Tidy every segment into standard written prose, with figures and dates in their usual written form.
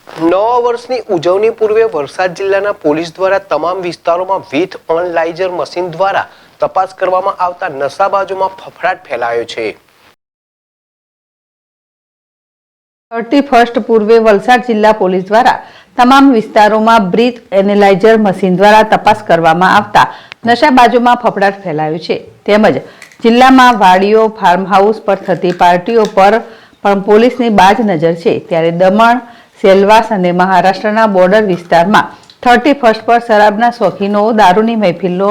નવા વર્ષની ઉજવણી પૂર્વે વલસાડ જિલ્લાના પોલીસ દ્વારા તમામ વિસ્તારોમાં વિથ ઓનલાઇઝર મશીન દ્વારા તપાસ કરવામાં આવતા નશાબાજોમાં ફફડાટ ફેલાયો છે। 31 પૂર્વે વલસાડ જિલ્લા પોલીસ દ્વારા તમામ વિસ્તારોમાં બ્રીથ એનાલાઇઝર મશીન દ્વારા તપાસ કરવામાં આવતા નશાબાજોમાં ફફડાટ ફેલાયો છે। તેમજ જિલ્લામાં વાડીઓ ફાર્મ હાઉસ પર થતી પાર્ટીઓ પર પણ પોલીસની બાજ નજર છે। ત્યારે દમણ સેલવાસ અને મહારાષ્ટ્રના બોર્ડર વિસ્તારમાં 31 પર શરાબના શોખીનો દારૂની મહેફિલનો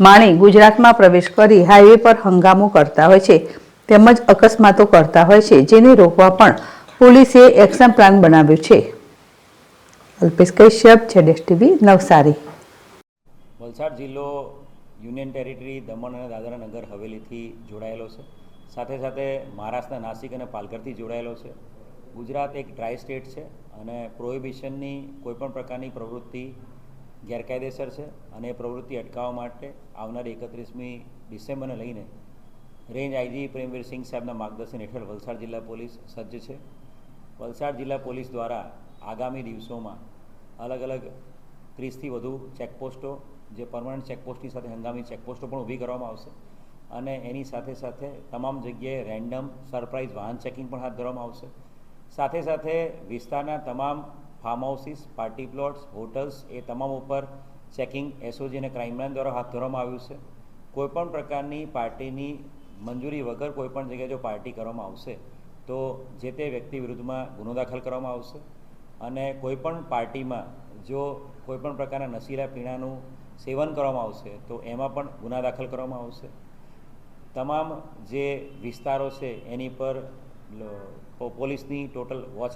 માણી ગુજરાતમાં પ્રવેશ કરી હાઈવે પર હંગામો કરતા હોય છે તેમજ અકસ્માતો કરતા હોય છે, જેને રોકવા પણ પોલીસે એક્શન પ્લાન બનાવ્યો છે। અલ્પેશ કશ્યપ, ZSTV, નવસારી। વલસાડ જિલ્લો યુનિયન ટેરિટરી દમણ અને દાદરા નગર હવેલીથી જોડાયેલો છે, સાથે સાથે મહારાષ્ટ્રના નાસિક અને પાલઘરથી જોડાયેલો છે। ગુજરાત એક ડ્રાય સ્ટેટ છે અને પ્રોહિબિશનની કોઈપણ પ્રકારની પ્રવૃત્તિ ગેરકાયદેસર છે અને એ પ્રવૃત્તિ અટકાવવા માટે આવનારી 31મી ડિસેમ્બરને લઈને રેન્જ આઈજી પ્રેમવીરસિંહ સાહેબના માર્ગદર્શન હેઠળ વલસાડ જિલ્લા પોલીસ સજ્જ છે। વલસાડ જિલ્લા પોલીસ દ્વારા આગામી દિવસોમાં અલગ અલગ 30થી વધુ ચેકપોસ્ટો, જે પરમનન્ટ ચેકપોસ્ટની સાથે હંગામી ચેકપોસ્ટો પણ ઊભી કરવામાં આવશે અને એની સાથે સાથે તમામ જગ્યાએ રેન્ડમ સરપ્રાઇઝ વાહન ચેકિંગ પણ હાથ ધરવામાં આવશે। સાથે સાથે વિસ્તારના તમામ farm houses, party plots, hotels એ તમામ ઉપર ચેકિંગ એસઓજી અને ક્રાઇમ બ્રાન્ચ દ્વારા હાથ ધરવામાં આવ્યું છે। કોઈપણ પ્રકારની પાર્ટીની મંજૂરી વગર કોઈપણ જગ્યાએ જો પાર્ટી કરવામાં આવશે તો જે તે વ્યક્તિ વિરુદ્ધમાં ગુનો દાખલ કરવામાં આવશે અને કોઈપણ પાર્ટીમાં જો કોઈપણ પ્રકારના નશીલા પીણાનું સેવન કરવામાં આવશે તો એમાં પણ ગુના દાખલ કરવામાં આવશે। તમામ જે વિસ્તારો છે એની પર પોલીસની ટોટલ વોચ